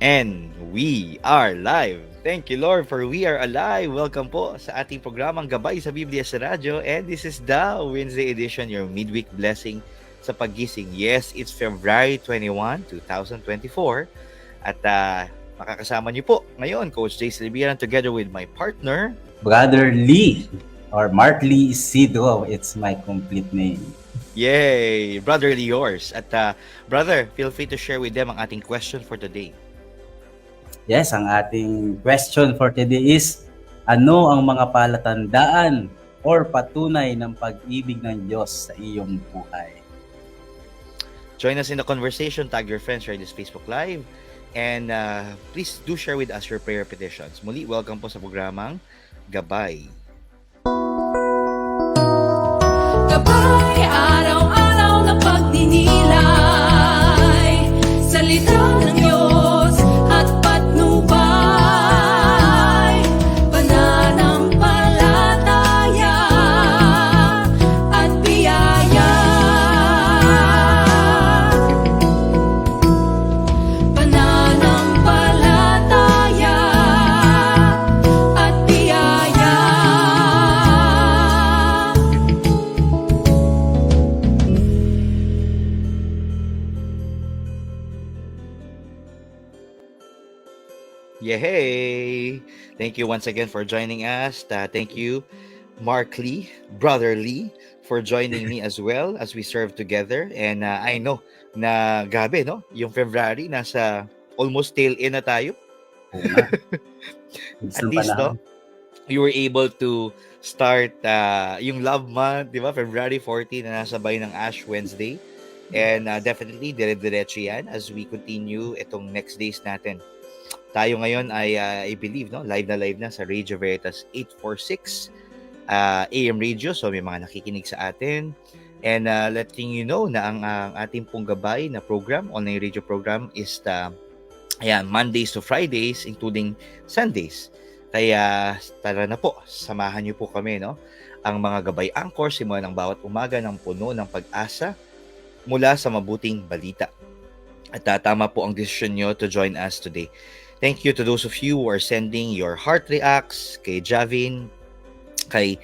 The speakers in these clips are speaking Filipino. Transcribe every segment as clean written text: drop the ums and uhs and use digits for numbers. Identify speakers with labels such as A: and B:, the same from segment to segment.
A: And we are live. Thank you, Lord, for we are alive. Welcome po sa ating programang Gabay sa Biblia sa Radyo. And this is the Wednesday edition, your midweek blessing sa paggising. Yes, it's February 21, 2024. At makakasama niyo po ngayon, Coach Jay Silviran, together with my partner,
B: Brother Lee, or Mark Lee Isidro. It's my complete name.
A: yay! Brotherly yours. At brother, feel free to share with them ang ating question for today.
B: Yes, ang ating question for today is, ano ang mga palatandaan or patunay ng pag-ibig ng Diyos sa iyong buhay?
A: Join us in the conversation, tag your friends, share this Facebook Live, and please do share with us your prayer petitions. Muli, welcome po sa programang Gabay.
C: Gabay, araw-araw na pagninilay, salita ng Diyos at patnubay, pananampalataya at biyaya. Pananampalataya at biyaya.
A: Yay! Thank you once again for joining us. Thank you, Mark Lee, Brother Lee, for joining me as well as we serve together. And I know na gabi, no? Yung February, nasa almost tail end na tayo.
B: Oo nga.
A: At least, no? You were able to start yung Love Month, di ba? February 14 na nasabay ng Ash Wednesday. And definitely, dire-diretso yan as we continue itong next days natin. Tayo ngayon ay, I believe, no, live na sa Radio Veritas 846 AM radio. So may mga nakikinig sa atin. And letting you know na ang ating pong gabay na program, online radio program, is Mondays to Fridays, including Sundays. Kaya tara na po, samahan niyo po kami, no? Ang mga gabay anchors, simula ng bawat umaga ng puno ng pag-asa mula sa mabuting balita. At tama po ang decision nyo to join us today. Thank you to those of you who are sending your heart reacts, kay Javin, kay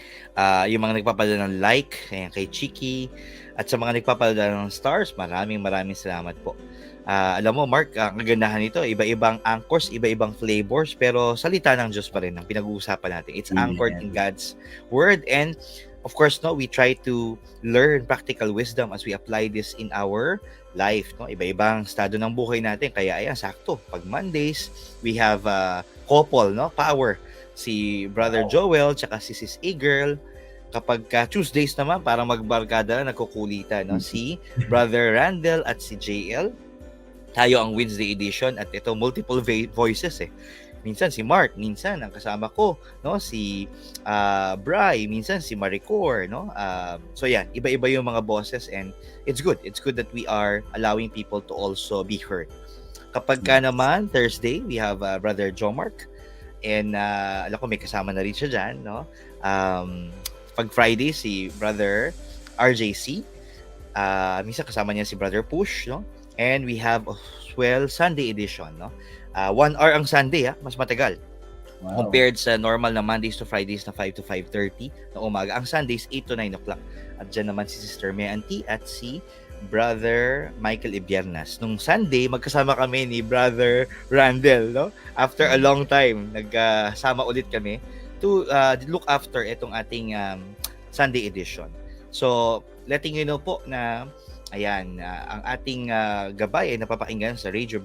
A: yung mga nagpapadala ng like, kay Chiki, at sa mga nagpapadala ng stars, maraming salamat po. Alam mo, Mark, ang kagandahan nito, iba-ibang anchors, iba-ibang flavors, pero salita ng Diyos pa rin ang pinag-uusapan natin. It's anchored in God's Word, and of course, no, we try to learn practical wisdom as we apply this in our life, no? Iba-ibang estado ng buhay natin. Kaya ayan, sakto. Pag Mondays, we have couple, no? Power. Si Brother Joel, tsaka si Sis A-Girl. Kapag Tuesdays naman, parang magbarkada na nagkukulitan, no? Si Brother Randall at si JL. Tayo ang Wednesday edition at ito, multiple voices eh. Minsan si Mark, minsan ang kasama ko, no, si Bri, minsan si Maricor, no. So yan, iba-iba yung mga bosses, and it's good that we are allowing people to also be heard. Kapag ka naman Thursday, we have Brother Jomark, and alam ko may kasama na rin siya dyan, no. Pag Friday, si Brother RJC, minsan kasama niya si Brother Push, no. And we have as well Sunday edition, no. 1 hour ang Sunday, mas matagal. Wow. Compared sa normal na Mondays to Fridays na 5 to 5:30 na umaga. Ang Sundays, 8 to 9 o'clock. At dyan naman si Sister Meanti at si Brother Michael Ibiernas. Nung Sunday, magkasama kami ni Brother Randall, no? After a long time, nagkasama ulit kami to look after itong ating Sunday edition. So, letting you know po na ayan, ang ating gabay ay napapakinggan sa Radio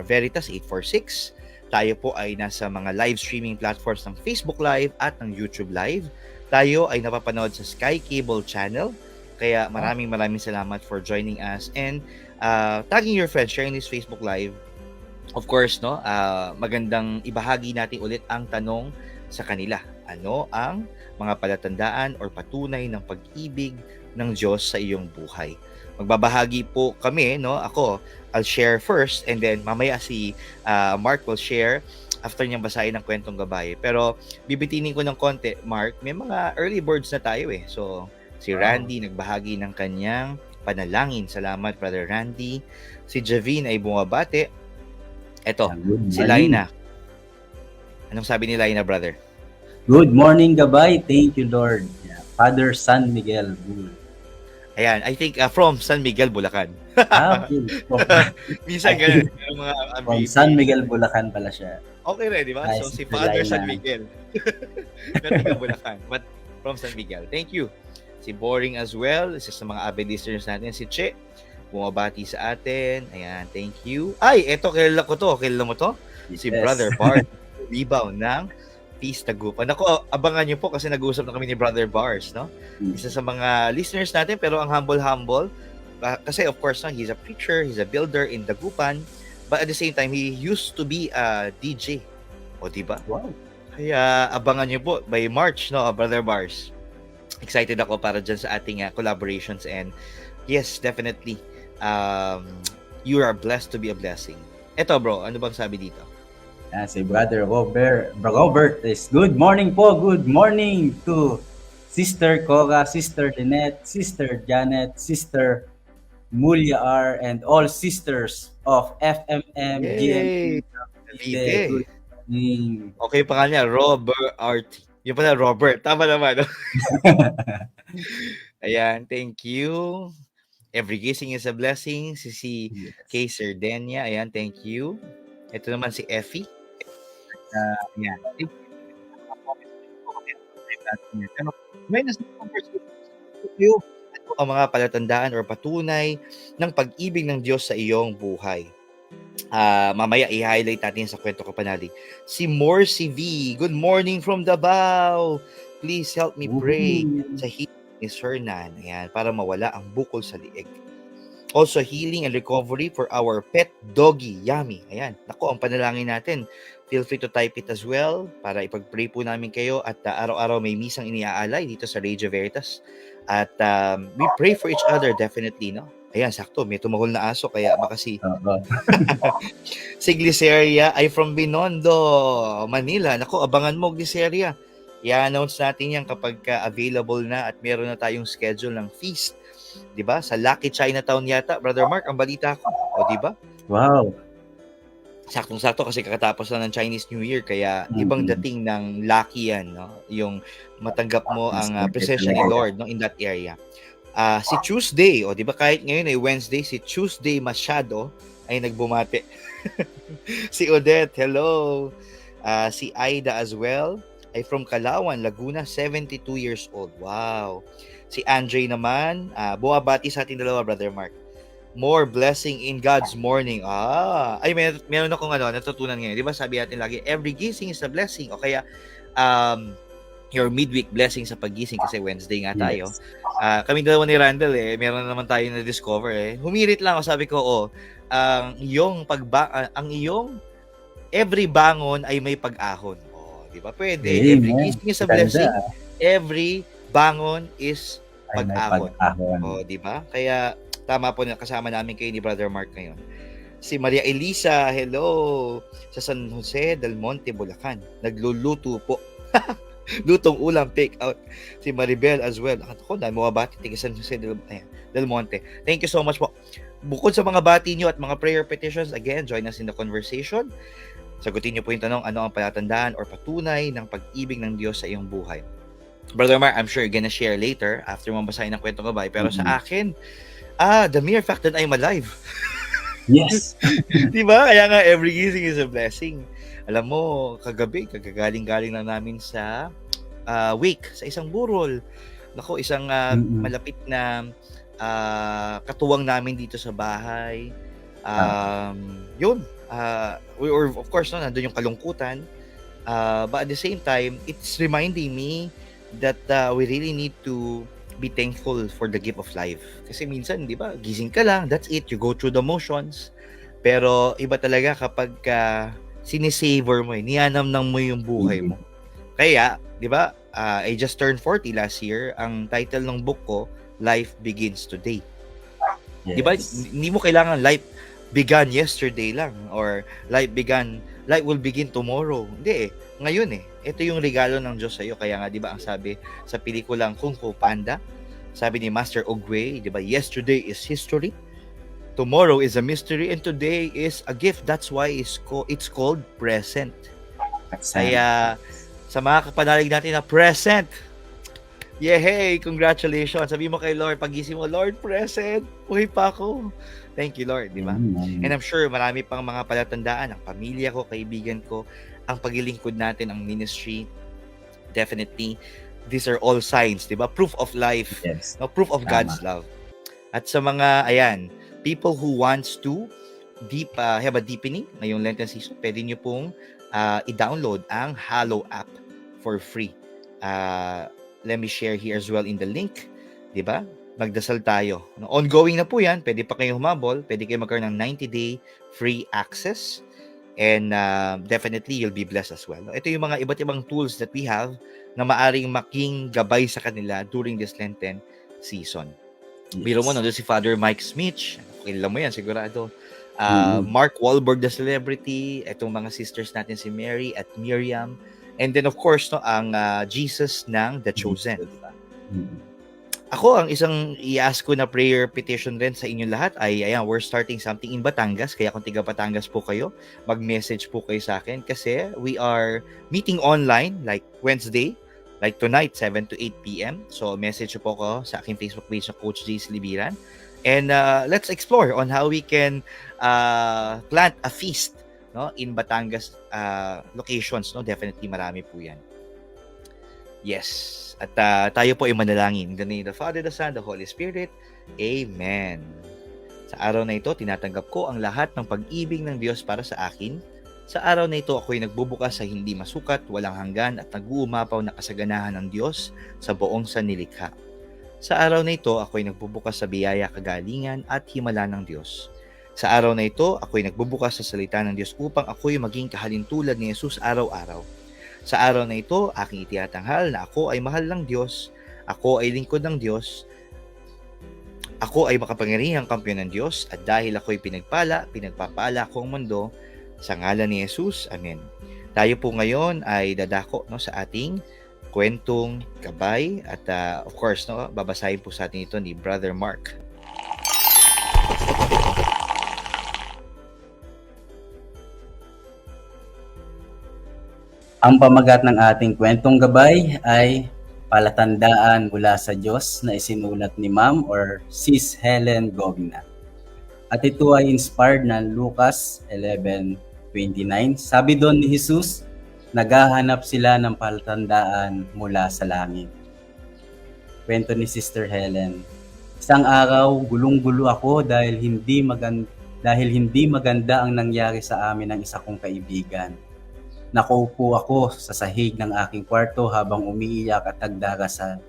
A: Veritas 846. Tayo po ay nasa mga live streaming platforms ng Facebook Live at ng YouTube Live. Tayo ay napapanood sa Sky Cable Channel. Kaya maraming salamat for joining us, and tagging your friends, sharing this Facebook Live. Of course, no, magandang ibahagi natin ulit ang tanong sa kanila. Ano ang mga palatandaan or patunay ng pag-ibig ng Diyos sa iyong buhay? Magbabahagi po kami, no? Ako, I'll share first, and then mamaya si Mark will share after niyang basahin ng kwentong gabay. Pero bibitinin ko ng konti, Mark, may mga early birds na tayo eh. So, si Randy nagbahagi ng kanyang panalangin. Salamat, Brother Randy. Si Javine ay bumabate. Eto,
B: Good
A: si
B: morning.
A: Laina. Anong sabi ni Laina, brother?
B: Good morning, gabay. Thank you, Lord. Yeah. Father San Miguel Bull.
A: Ayan, I think from San Miguel, Bulacan.
B: Okay.
A: Minsan ganun. Yung mga
B: From San
A: abbreviation.
B: Miguel, Bulacan pala siya.
A: Okay rin, di ba?
B: Nice,
A: So, si
B: Sister
A: Father
B: Laina.
A: San Miguel. Na taga Bulacan. But from San Miguel. Thank you. Si Boring as well. Isa sa mga avid listeners natin. Si Che. Bumabati sa atin. Ayan, thank you. Ay, eto, kilala ko to. Kilala mo to? Si
B: Yes.
A: Brother Bart. Rebound ng Peace Tagupan. Ako, abangan niyo po kasi nag-uusap na kami ni Brother Bars, no? Isa sa mga listeners natin, pero ang humble. Kasi of course, no, he's a preacher, he's a builder in Dagupan, but at the same time, he used to be a DJ. O, diba?
B: Wow.
A: Kaya abangan niyo po by March, no, Brother Bars. Excited ako para dyan sa ating collaborations, and yes, definitely, you are blessed to be a blessing. Eto bro, ano bang sabi dito?
B: Si Brother Robert is good morning po. Good morning to Sister Cora, Sister Lynette, Sister Janet, Sister Mulia R, and all sisters of FMM
A: Yay!
B: GMT.
A: Cavite.
B: Good morning.
A: Okay pa nga niya, Robert Art. Yung pala, Robert. Tama naman. No? Ayan, thank you. Every gising is a blessing. Si
B: Yes.
A: Kay Sardenia. Ayan, thank you. Ito naman si Effie. Ayan. May nasa conversation ang mga palatandaan or patunay ng pag-ibig ng Diyos sa iyong buhay. Mamaya i-highlight natin sa kwento ko panali. Si Morsi V. Good morning from Davao. Please help me pray sa healing ni Sir Nan. Ayan, para mawala ang bukol sa liig. Also, healing and recovery for our pet doggy, Yummy. Ayan, nako, ang panalangin natin. Feel free to type it as well para ipag-pray po namin kayo at araw-araw may misang iniaalay dito sa Radio Veritas. At we pray for each other definitely, no? Ayan, sakto, may tumahol na aso kaya baka si Gliceria ay from Binondo, Manila. Nako, abangan mo, Gliceria. I-announce natin yan kapag available na at meron na tayong schedule ng feast. 'Di ba? Sa Lucky Chinatown yata, Brother Mark, ang balita ko. O 'di ba?
B: Wow.
A: Saktong-sakto kasi kakatapos na ng Chinese New Year kaya ibang dating ng Lucky yan, no? Yung matanggap mo ang presensya ni Lord, no, in that area. Si Tuesday, o 'di ba kahit ngayon ay Wednesday, si Tuesday Masyado ay nagbumate. Si Odette, hello. Si Aida as well ay from Calauan, Laguna, 72 years old. Wow. Si Andre naman, bumabati sa ating dalawa, Brother Mark. More blessing in God's morning. Ay, meron akong natutunan ngayon. Di ba sabi natin lagi, every gising is a blessing. O kaya, your midweek blessing sa paggising kasi Wednesday nga tayo.
B: Yes.
A: Kami dalawa ni Randall, meron na naman tayo na-discover. Humirit lang ako, sabi ko, ang iyong every bangon ay may pag-ahon. Di ba? Pwede.
B: Amen.
A: Every gising is a blessing. Every bangon is pag-ahon. Di ba? Kaya tama po na kasama namin kayo ni Brother Mark ngayon. Si Maria Elisa, hello. Sa San Jose del Monte, Bulacan. Nagluluto po. Lutong ulam, take out. Si Maribel as well. Ako, dahil mga bati, tiga San Jose del Monte. Thank you so much po. Bukod sa mga bati nyo at mga prayer petitions, again, join us in the conversation. Sagutin nyo po yung tanong, ano ang palatandaan or patunay ng pag-ibig ng Diyos sa iyong buhay. Brother Mark, I'm sure you're gonna share later after mabasahin ng kwento gabay. Pero sa akin, the mere fact that I'm alive.
B: Yes.
A: Diba? Kaya nga, every gising is a blessing. Alam mo, kagabi, kagagaling-galing lang namin sa wake, sa isang burol. Nako, isang malapit na katuwang namin dito sa bahay. Yun. Or of course, no, nandun yung kalungkutan. But at the same time, it's reminding me that we really need to be thankful for the gift of life. Kasi minsan, di ba, gising ka lang, that's it, you go through the motions. Pero iba talaga kapag sinisavor mo, niyanamnam mo yung buhay mo. Kaya, di ba, I just turned 40 last year. Ang title ng book ko, Life Begins Today.
B: Yes.
A: Di ba, hindi mo kailangan life began yesterday lang or life will begin tomorrow. Hindi ngayon ito yung regalo ng Diyos sa iyo. Kaya nga, di ba, ang sabi sa pelikulang Kung Fu Panda, sabi ni Master Oogway, di ba, yesterday is history, Tomorrow is a mystery and today is a gift. That's why it's called present. Kaya sa mga kapanalig natin na present, yehey! Congratulations! Sabi mo kay Lord, pagising mo, Lord, present! Buhay pa ako! Thank you, Lord, di ba? And I'm sure marami pang mga palatandaan, ang pamilya ko, kaibigan ko, ang paglilingkod natin, ang ministry. Definitely, these are all signs, di ba? Proof of life,
B: Yes.
A: no? Proof of God's love. At sa mga, ayan, people who wants to have a deepening ngayong Lenten season, pwede nyo pong i-download ang Hallow app for free. Let me share here as well in the link, di ba? Magdasal tayo. Ongoing na po yan. Pwede pa kayong humabol. Pwede kayo magkaroon ng 90-day free access. And definitely, you'll be blessed as well. Ito yung mga iba't ibang tools that we have na maaring making gabay sa kanila during this Lenten season. Biro mo, nandun si Father Mike Smith. Kilala mo yan, sigurado. Mark Wahlberg, the celebrity. Itong mga sisters natin, si Mary at Miriam. And then, of course, no, ang Jesus ng The Chosen. Ako, ang isang i-ask ko na prayer petition rin sa inyong lahat ay, ayan, we're starting something in Batangas. Kaya kung tiga Batangas po kayo, mag-message po kayo sa akin. Kasi we are meeting online, like Wednesday, like tonight, 7 to 8 p.m. So, message po ko sa aking Facebook page na Coach J. Silibiran. And let's explore on how we can plant a feast, no, in Batangas locations. No? Definitely marami po yan. Yes. At tayo po ay manalangin. In the name of the Father, the Son, the Holy Spirit. Amen. Sa araw na ito, tinatanggap ko ang lahat ng pag-ibig ng Diyos para sa akin. Sa araw na ito, ako'y nagbubukas sa hindi masukat, walang hanggan at nag-uumapaw na kasaganahan ng Diyos sa buong sanlilikha. Sa araw na ito, ako'y nagbubukas sa biyaya, kagalingan at himala ng Diyos. Sa araw na ito, ako'y nagbubukas sa salita ng Diyos upang ako'y maging kahalintulad ni Jesus araw-araw. Sa araw na ito, aking itiyatanghal na ako ay mahal ng Diyos, ako ay lingkod ng Diyos, ako ay makapangyarihang kampiyon ng Diyos, at dahil ako'y pinagpapala ko ang mundo, sa ngalan ni Jesus. Amen. Tayo po ngayon ay dadako, no, sa ating kwentong gabay at of course, no, babasahin po sa atin ito ni Brother Mark.
B: Ang pamagat ng ating kwentong gabay ay palatandaan mula sa Diyos na isinulat ni Ma'am or Sis Helen Gogna. At ito ay inspired ng Lucas 11:29. Sabi doon ni Jesus, naghahanap sila ng palatandaan mula sa langit. Kwento ni Sister Helen. Isang araw, gulong-gulo ako dahil hindi maganda ang nangyari sa amin ng isa kong kaibigan. Nakaupo ako sa sahig ng aking kwarto habang umiiyak at nagdarasal.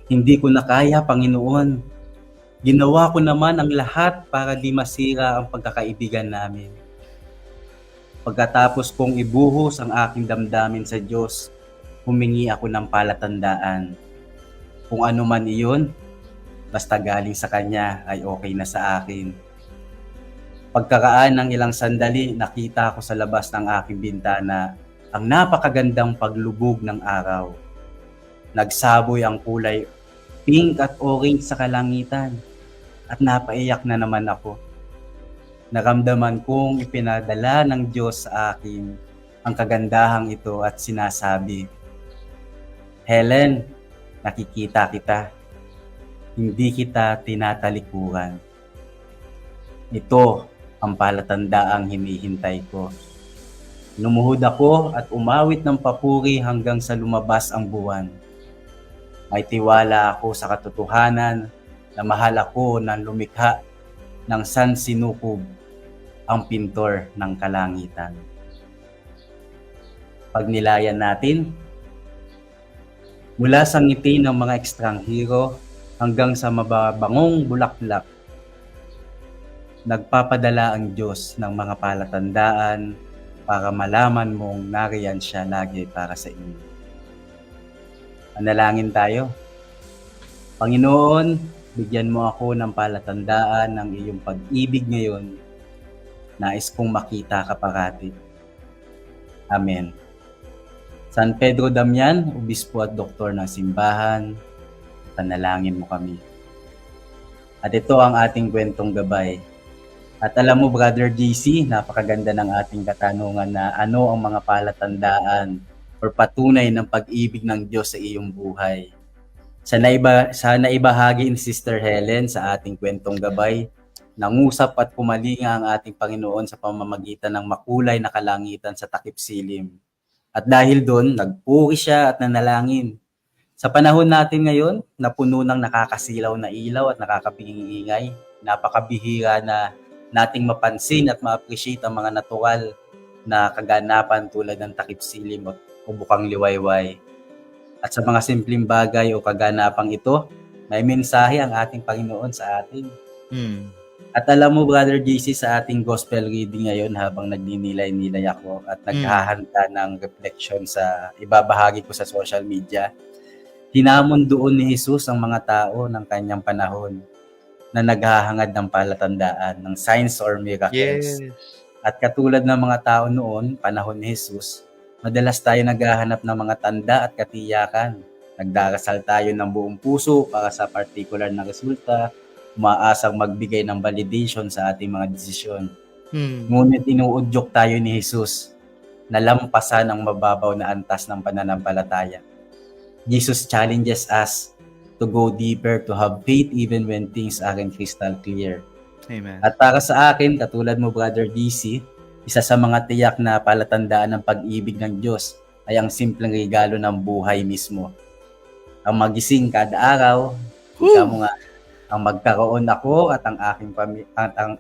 B: Hindi ko na kaya, Panginoon. Ginawa ko naman ang lahat para di masira ang pagkakaibigan namin. Pagkatapos kong ibuhos ang aking damdamin sa Diyos, humingi ako ng palatandaan. Kung ano man iyon, basta galing sa Kanya ay okay na sa akin. Pagkaraan ng ilang sandali, nakita ko sa labas ng aking bintana ang napakagandang paglubog ng araw. Nagsaboy ang kulay pink at orange sa kalangitan at napaiyak na naman ako. Naramdaman kong ipinadala ng Diyos sa akin ang kagandahang ito at sinasabi, Helen, nakikita kita. Hindi kita tinatalikuran. Ito ang palatandaang hinihintay ko. Lumuhod ako at umawit ng papuri hanggang sa lumabas ang buwan. May tiwala ako sa katotohanan na mahal ako ng lumikha ng sansinukob, ang pintor ng kalangitan. Pagnilayan natin, mula sa ngiti ng mga ekstranghero hanggang sa mababangong bulaklak, nagpapadala ang Diyos ng mga palatandaan para malaman mong nariyan siya lagi para sa inyo. Manalangin tayo. Panginoon, bigyan mo ako ng palatandaan ng iyong pag-ibig ngayon. Nais kong makita ka parati. Amen. San Pedro Damian, obispo at doktor ng simbahan, panalangin mo kami. At ito ang ating kwentong gabay. At alam mo, Brother JC, napakaganda ng ating katanungan na ano ang mga palatandaan or patunay ng pag-ibig ng Diyos sa iyong buhay. Sa naibahagi ni Sister Helen sa ating kwentong gabay, nangusap at pumalinga ang ating Panginoon sa pamamagitan ng makulay na kalangitan sa takip silim. At dahil doon, nagpuri siya at nanalangin. Sa panahon natin ngayon, na puno ng nakakasilaw na ilaw at nakakapingingay, napakabihira na nating mapansin at ma-appreciate ang mga natural na kaganapan tulad ng takip silim o bukang liwayway. At sa mga simpleng bagay o kaganapang ito, may mensahe ang ating Panginoon sa atin. At alam mo, Brother JC, sa ating gospel reading ngayon habang nagninilay-nilay ako at naghahanda ng reflection sa ibabahagi ko sa social media, hinamon doon ni Jesus ang mga tao ng kanyang panahon na naghahangad ng palatandaan, ng signs or miracles.
A: Yes.
B: At katulad ng mga tao noon, panahon ni Jesus, madalas tayo naghahanap ng mga tanda at katiyakan. Nagdarasal tayo ng buong puso para sa particular na resulta, umaasang magbigay ng validation sa ating mga desisyon. Ngunit inuudyok tayo ni Jesus na lampasan ang mababaw na antas ng pananampalataya. Jesus challenges us to go deeper, to have faith even when things aren't crystal clear.
A: Amen.
B: At para sa akin, katulad mo, Brother DC, isa sa mga tiyak na palatandaan ng pag-ibig ng Diyos ay ang simpleng regalo ng buhay mismo. Ang magising kada araw, ika mo nga, ang magkaroon ako at ang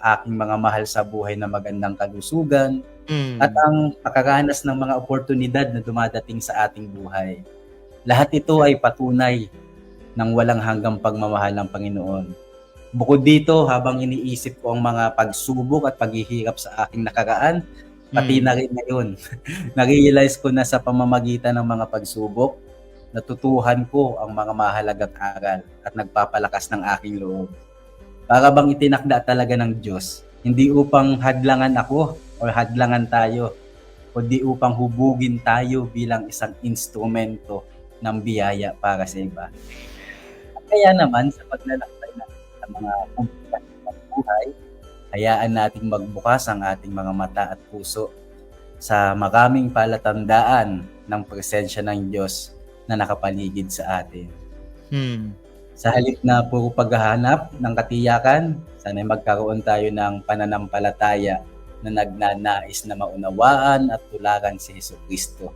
B: aking mga mahal sa buhay na magandang kalusugan, at ang makaranas ng mga oportunidad na dumadating sa ating buhay. Lahat ito ay patunay ng walang hanggang pagmamahal ng Panginoon. Bukod dito, habang iniisip ko ang mga pagsubok at paghihirap sa aking nakaraan, pati na rin ngayon, na-realize ko na sa pamamagitan ng mga pagsubok, natutuhan ko ang mga mahalagang aral at nagpapalakas ng aking loob. Para bang itinakda talaga ng Diyos, hindi upang hadlangan ako o hadlangan tayo, kundi upang hubugin tayo bilang isang instrumento ng biyaya para sa iba. At kaya naman, sa paglalakbay natin sa mga komplikasyon ng buhay, hayaan nating magbukas ang ating mga mata at puso sa maraming palatandaan ng presensya ng Diyos na nakapaligid sa atin. Sa halip na puro paghahanap ng katiyakan, sana'y magkaroon tayo ng pananampalataya na nagnanais na maunawaan at tularan si Jesucristo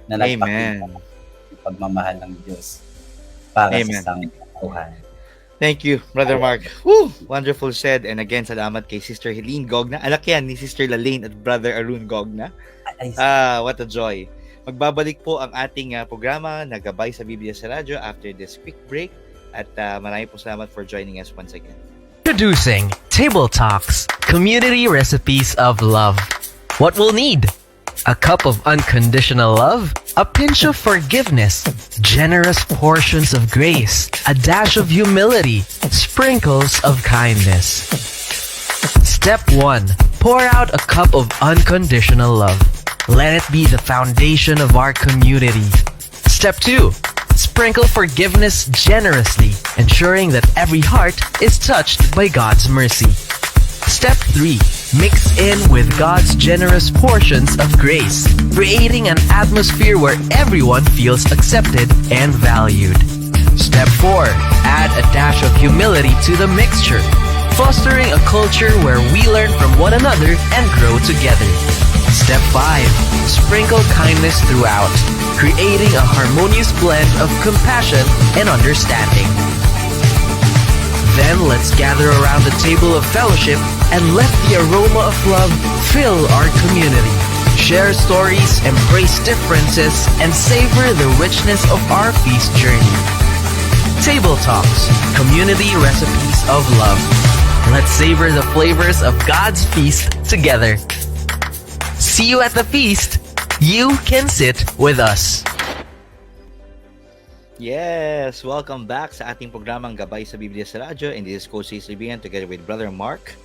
B: na nagpakita ng pagmamahal ng Diyos para sa sangkatauhan.
A: Thank you, Brother Mark. Woo! Wonderful said. And again, salamat kay Sister Helene Gogna. Anak yan ni Sister Lalaine at Brother Arun Gogna. What a joy. Magbabalik po ang ating programa na Gabay sa Biblia sa Radyo after this quick break. At marami po salamat for joining us once again.
D: Introducing Table Talks, Community Recipes of Love. What we'll need: a cup of unconditional love, a pinch of forgiveness, generous portions of grace, a dash of humility, sprinkles of kindness. Step 1. Pour out a cup of unconditional love. Let it be the foundation of our community. Step 2. Sprinkle forgiveness generously, ensuring that every heart is touched by God's mercy. Step 3. Mix in with God's generous portions of grace, creating an atmosphere where everyone feels accepted and valued. Step 4. Add a dash of humility to the mixture, fostering a culture where we learn from one another and grow together. Step 5. Sprinkle kindness throughout, creating a harmonious blend of compassion and understanding. Then let's gather around the table of fellowship and let the aroma of love fill our community. Share stories, embrace differences, and savor the richness of our feast journey. Table Talks, Community Recipes of Love. Let's savor the flavors of God's feast together. See you at the feast. You can sit with us.
A: Yes, welcome back sa ating programang Gabay sa Biblia sa Radyo, and this is Coach Libian together with Brother Mark.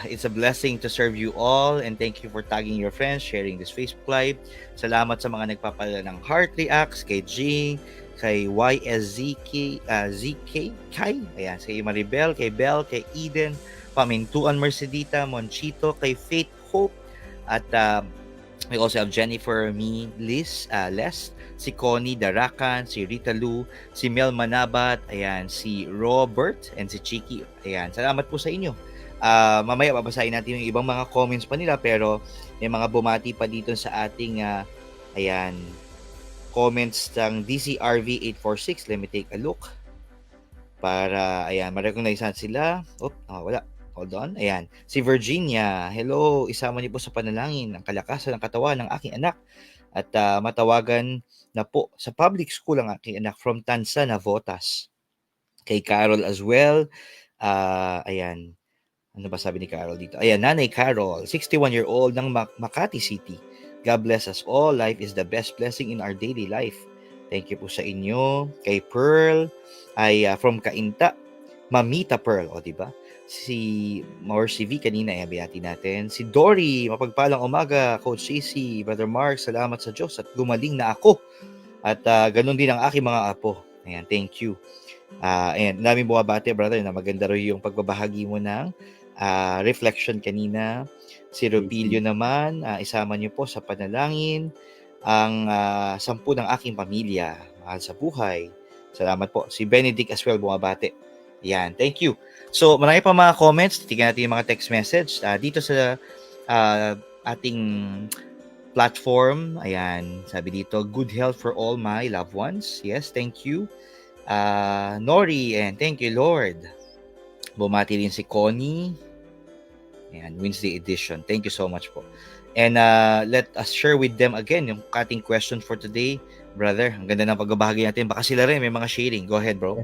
A: It's a blessing to serve you all, and thank you for tagging your friends, sharing this Facebook Live. Salamat sa mga nagpapadala ng heart reacts, kay Jing, kay YSZK, ZK, Kai, ayan, kay Maribel, kay Bell, kay Eden, Pamintuan Mercedita, Monchito, kay Faith Hope, at we also have Jennifer, me, Les, si Connie Darakan, si Rita Lu, si Mel Manabat, ayan, si Robert, and si Chiki. Ayan, salamat po sa inyo. Mamaya babasahin natin yung ibang mga comments pa nila, pero may mga bumati pa dito sa ating ayan, comments ng DCRV846. Let me take a look para ayan, ma-recognize sila. Wala. Hold on. Ayan. Si Virginia. Hello. Isama niyo po sa panalangin ang kalakasan ng katawan ng aking anak at matawagan na po sa public school ang aking anak from Tansa, Navotas. Kay Carol as well. Ayan. Ano ba sabi ni Carol dito? Ayan, Nanay Carol, 61-year-old ng Makati City. God bless us all. Life is the best blessing in our daily life. Thank you po sa inyo. Kay Pearl, ay from Kainta. Mamita Pearl, o diba? Si Morsi V kanina, biyati natin. Si Dory, mapagpalang umaga. Coach JC, Brother Mark, salamat sa Diyos at gumaling na ako. At ganun din ang aking mga apo. Ayan, thank you. And namin bumabate, brother, na maganda rin yung pagbabahagi mo ng reflection kanina. Si Rupilio naman, isama niyo po sa panalangin ang 10 ng aking pamilya. Mahal sa buhay. Salamat po. Si Benedict as well bumabate. Yan, thank you. So, marami pa mga comments. Tingnan natin yung mga text message. Dito sa ating platform, ayan, sabi dito, good health for all my loved ones. Yes, thank you. Nori, and thank you, Lord. Bumati rin si Connie. Ayan, Wednesday edition. Thank you so much po. And let us share with them again yung ating question for today. Brother, ang ganda ng pagbabahagi natin. Baka sila rin may mga sharing. Go ahead, bro.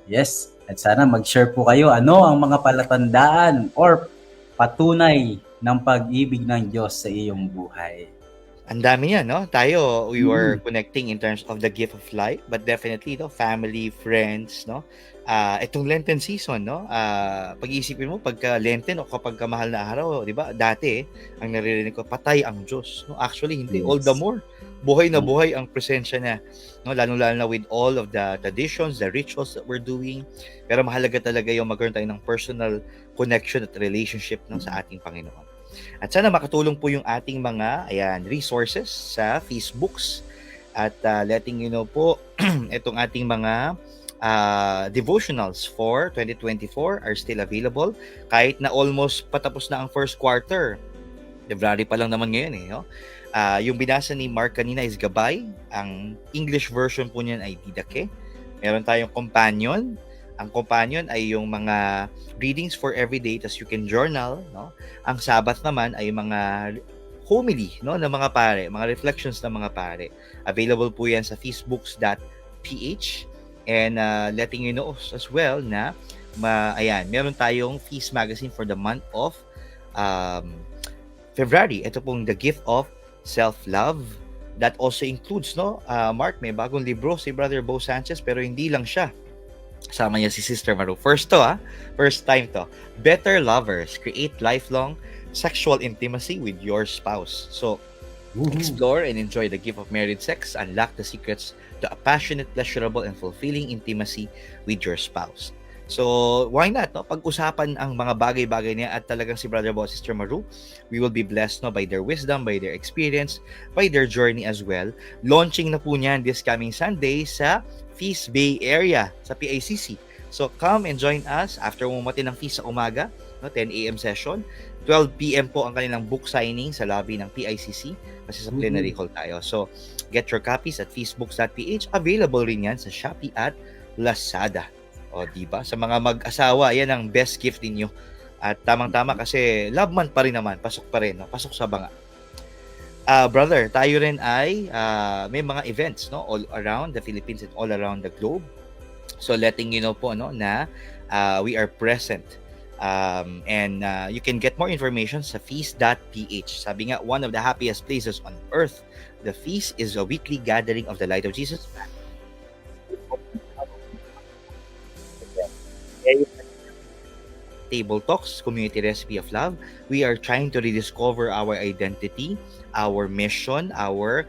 B: Yes. At sana mag-share po kayo ano ang mga palatandaan or patunay ng pag-ibig ng Diyos sa iyong buhay.
A: Ang dami niya, no? Tayo, we were connecting in terms of the gift of life, but definitely, no, family, friends, no? Itong Lenten season, no? Pag-iisipin mo, pagka Lenten o kapag mahal na araw, di ba? Dati, ang naririnig ko, patay ang Diyos. No? Actually, hindi.
B: Yes.
A: All the more. Buhay na buhay ang presensya na. No? Lalo-lalo na with all of the traditions, the rituals that we're doing. Pero mahalaga talaga yung magkaroon tayo ng personal connection at relationship, no, sa ating Panginoon. At sana makatulong po yung ating mga resources sa Facebooks at letting you know po itong ating mga devotionals for 2024 are still available kahit na almost patapos na ang first quarter. February pa lang naman ngayon no? Yung binasa ni Mark kanina is gabay. Ang English version po niyan ay didake. Meron tayong companion. Ang companion ay yung mga readings for everyday, tas you can journal, no? Ang Sabbath naman ay mga homily, no, ng mga pare, mga reflections ng mga pare. Available po 'yan sa feastbooks.ph and letting you know as well na meron tayong feast magazine for the month of February. Ito pong The Gift of Self-Love. That also includes, no, Mark, may bagong libro si Brother Bo Sanchez, pero hindi lang siya. Kasama niya si Sister Maru. First time to. Better Lovers, create lifelong sexual intimacy with your spouse. So, explore and enjoy the gift of married sex. Unlock the secrets to a passionate, pleasurable, and fulfilling intimacy with your spouse. So, why not, no? Pag-usapan ang mga bagay-bagay niya at talagang si Brother Bo, Sister Maru, we will be blessed, no, by their wisdom, by their experience, by their journey as well. Launching na po niyan this coming Sunday sa Feast Bay area sa PICC. So, come and join us after umati ng feast sa umaga, no, 10 a.m. session. 12 p.m. po ang kanilang book signing sa lobby ng PICC kasi sa plenary hall tayo. So, get your copies at feastbooks.ph. Available rin yan sa Shopee at Lazada. O, diba? Sa mga mag-asawa, yan ang best gift ninyo. At tamang-tama kasi love month pa rin naman. Pasok pa rin, no? Pasok sa banga. Brother, tayo rin ay may mga events, no, all around the Philippines and all around the globe. So letting you know po, no, na we are present. And you can get more information sa feast.ph. Sabi nga, one of the happiest places on earth, the feast is a weekly gathering of the Light of Jesus. Table Talks, Community Recipe of Love. We are trying to rediscover our identity, our mission, our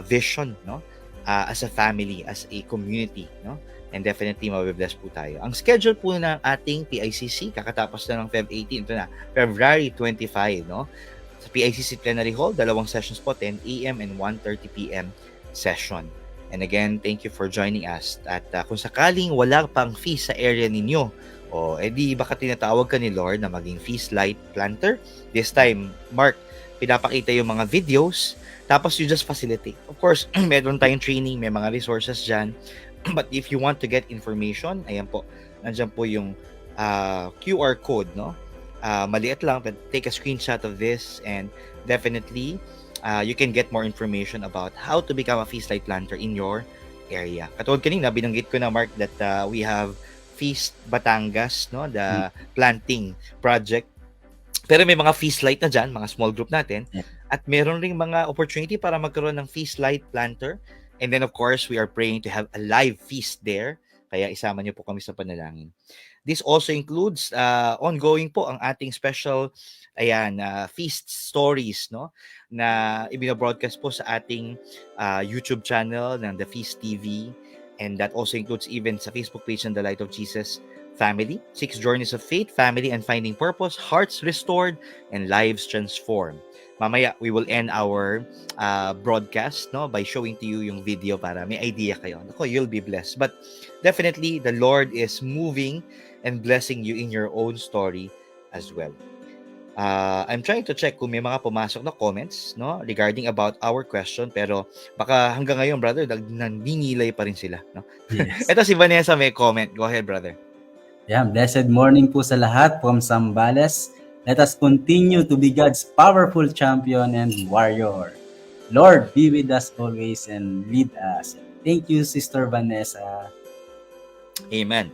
A: vision, no, as a family, as a community, no. And definitely, mabibless po tayo. Ang schedule po ng ating PICC, kakatapos na ng Feb 18, ito na, February 25, no? Sa PICC Plenary Hall, 2 sessions po, 10 a.m. and 1:30 p.m. session. And again, thank you for joining us. At kung sakaling wala pang feast sa area ninyo, edi baka tinatawag ka ni Lord na maging feast light planter. This time, Mark, pinapakita yung mga videos, tapos you just facilitate. Of course, meron tayong training, may mga resources dyan. But if you want to get information, ayan po, nandiyan po yung QR code, no? Maliit lang, but take a screenshot of this and definitely you can get more information about how to become a feast light planter in your area. Katulad kanina, binanggit ko na, Mark, that we have Feast Batangas, no? The planting project. Pero may mga feast light na dyan, mga small group natin.
B: Yeah.
A: At meron ring mga opportunity para magkaroon ng feast light planter. And then of course, we are praying to have a live feast there. Kaya isama niyo po kami sa panalangin. This also includes ongoing po ang ating special feast stories, no, na ibino-broadcast po sa ating YouTube channel ng The Feast TV, and that also includes even sa Facebook page ng The Light of Jesus Family. 6 journeys of faith, family, and finding purpose, hearts restored, and lives transformed. Mamaya, we will end our broadcast, no, by showing to you yung video para may idea kayo. Ako, you'll be blessed. But definitely, the Lord is moving and blessing you in your own story as well. I'm trying to check kung may mga pumasok na comments, no, regarding about our question, pero baka hanggang ngayon, brother, naninilay pa rin sila, no?
B: Yes.
A: Ito si Vanessa may comment. Go ahead, brother.
B: Yeah, blessed morning po sa lahat from Zambales. Let us continue to be God's powerful champion and warrior. Lord, be with us always and lead us. Thank you, Sister Vanessa.
A: Amen.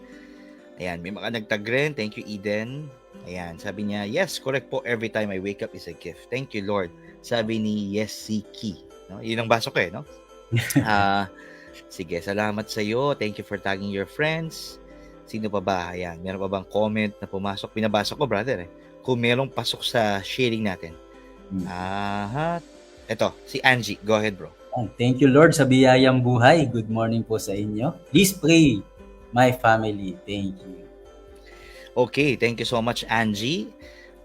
A: Ayan, may mga nagtag rin. Thank you, Eden. Ayan, sabi niya, yes, correct po. Every time I wake up is a gift. Thank you, Lord. Sabi ni Yesiki. No? Yun ang baso ko no? Sige, salamat sa iyo. Thank you for tagging your friends. Sino pa ba? Ayan, meron pa bang comment na pumasok? Pinabasa ko, brother. Kung merong pasok sa sharing natin. Ito, si Angie. Go ahead, bro.
B: Thank you, Lord, sa biyayang buhay. Good morning po sa inyo. Please pray, my family. Thank you.
A: Okay, thank you so much, Angie.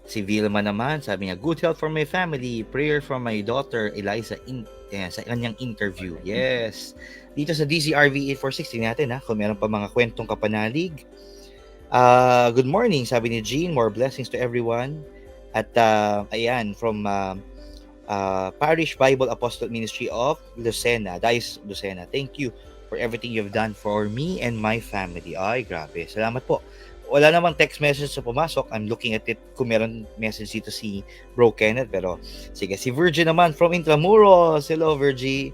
A: Si Vilma naman, sabi niya, good health for my family. Prayer for my daughter, Eliza, sa kanyang interview. Yes. Dito sa DZRV 8460 natin, kung meron pa mga kwentong kapanalig. Good morning, sabi ni Jean. More blessings to everyone. At ayan, from Parish Bible Apostle Ministry of Lucena, Diocese of Lucena. Thank you for everything you've done for me and my family. Ay, grabe. Salamat po. Wala namang text message sa pumasok. I'm looking at it kung meron message dito si Bro Kenneth. Pero sige, si Virgie naman from Intramuros. Hello, Virgie.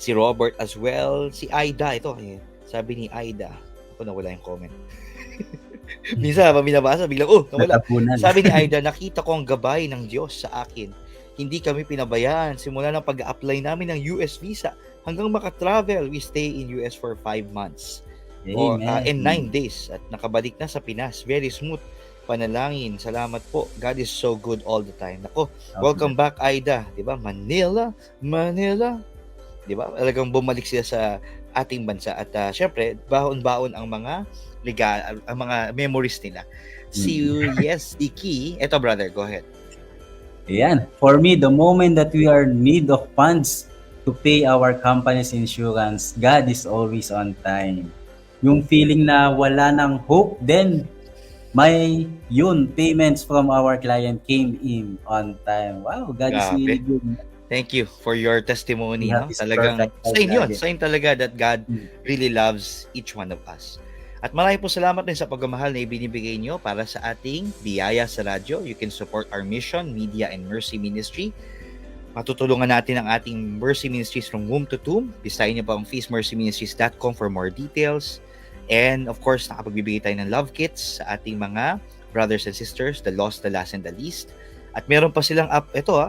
A: Si Robert as well. Si Aida. Ito, sabi ni Aida. Ako nawala yung comment. Minsan, binabasa, biglang, nawala.
B: Natapunan.
A: Sabi ni Aida, nakita ko ang gabay ng Diyos sa akin. Hindi kami pinabayaan. Simula ng pag-apply namin ng US visa hanggang makatravel. We stay in US for 5 months. In 9 days. At nakabalik na sa Pinas. Very smooth. Panalangin. Salamat po. God is so good all the time. Ako, welcome back, Aida. Diba? Manila. Diba? Talagang bumalik sila sa ating bansa. At syempre, baon-baon ang mga ang mga memories nila. Si Iki. Eto, brother, go ahead.
B: Ayan. For me, the moment that we are in need of funds to pay our company's insurance, God is always on time. Yung feeling na wala ng hope, then payments from our client came in on time. Wow, God is really good.
A: Thank you for your testimony.
B: Yeah,
A: Talagang sign yun. Sign talaga that God really loves each one of us. At marami po salamat din sa pagmamahal na ibinibigay nyo para sa ating biyaya sa radyo. You can support our mission, media, and mercy ministry. Matutulungan natin ang ating mercy ministries from womb to tomb. Bisahin nyo pa ang feastmercyministries.com for more details. And of course, nakapagbibigay tayo ng love kits sa ating mga brothers and sisters, the lost, the last, and the least. At meron pa silang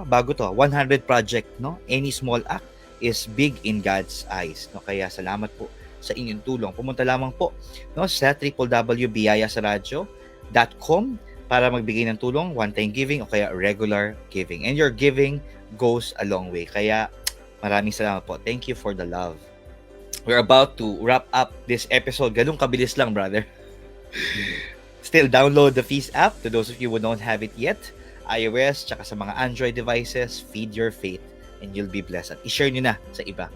A: bago to, 100 project, no? Any small act is big in God's eyes, no? Kaya salamat po sa inyong tulong. Pumunta lamang po, no, sa www.biyayasaradyo.com para magbigay ng tulong, one-time giving o kaya regular giving. And your giving goes a long way. Kaya maraming salamat po. Thank you for the love. we're about to wrap up this episode. Ganun kabilis lang, brother. Still, download the Feast app to those of you who don't have it yet. iOS, tsaka sa mga Android devices, feed your faith and you'll be blessed. At i-share nyo na sa iba.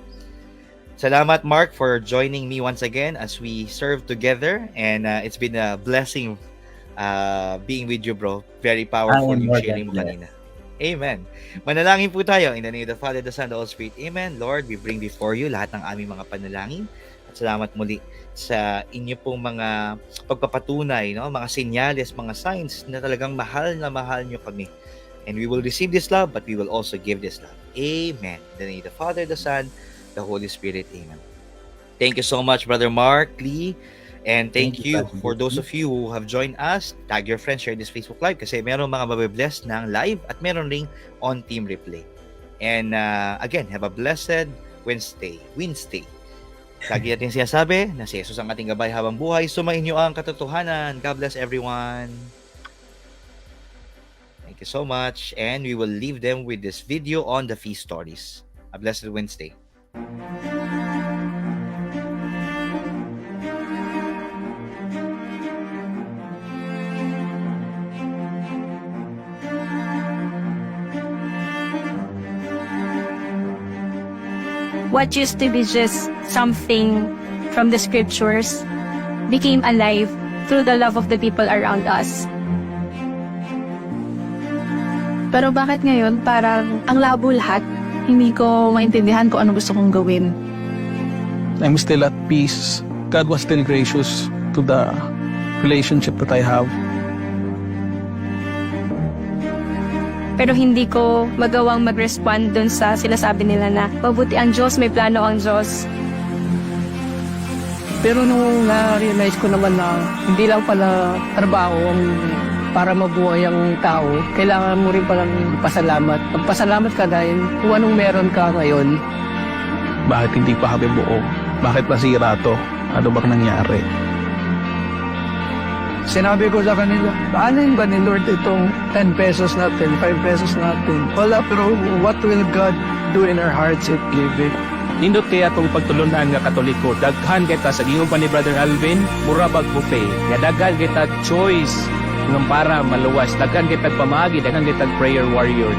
A: Salamat, Mark, for joining me once again as we serve together. And it's been a blessing being with you, bro. Very powerful yung sharing mo kanina. Amen. Manalangin po tayo in the name of the Father, the Son, the Holy Spirit. Amen. Lord, we bring before you lahat ng aming mga panalangin. At salamat muli sa inyo pong mga pagpapatunay, no? Mga senyales, mga signs na talagang mahal na mahal nyo kami. And we will receive this love, but we will also give this love. Amen. In the name of the Father, the Son, the Holy Spirit. Amen. Thank you so much, Brother Mark Lee. And thank you for those of you who have joined us. Tag your friends, share this Facebook Live kasi meron mga mabibless ng live at meron ring on team replay. And again, have a blessed Wednesday. Lagi natin sinasabi na si Jesus ang ating gabay habang buhay. Sumainyo ang katotohanan. God bless everyone. Thank you so much. And we will leave them with this video on the feast stories. A blessed Wednesday.
E: What used to be just something from the scriptures became alive through the love of the people around us.
F: Pero bakit ngayon parang ang labo lahat? Hindi ko maintindihan kung ano gusto kong gawin.
G: I'm still at peace. God was still gracious to the relationship that I have.
E: Pero hindi ko magawang mag-respond dun sa sinasabi nila na mabuti ang Diyos, may plano ang Diyos.
H: Pero nung na-realize ko naman na hindi lang pala trabaho ang para mabuhay ang tao, kailangan mo rin palang pasalamat. Magpasalamat ka dahil kung anong meron ka ngayon.
G: Bakit hindi pa kami buo? Bakit nasira to? Ano bang nangyari?
H: Sinabi ko sa kanila, aanin ba ni Lord itong 10 pesos natin, 5 pesos natin? Wala, pero what will God do in our hearts if give it?
I: Nindot kaya itong pagtulunan nga Katoliko, daghan kita sa gingon pa ni Brother Alvin, murabag buffet, nga daghan kita choice ng para maluwas, daghan kita pamagi, daghan kita prayer warrior.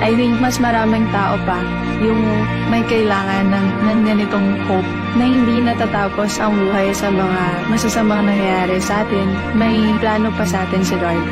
F: I think mas maraming tao pa yung may kailangan ng ganitong hope na hindi natatapos ang buhay sa mga masasamang nangyayari sa atin. May plano pa sa atin si Lord.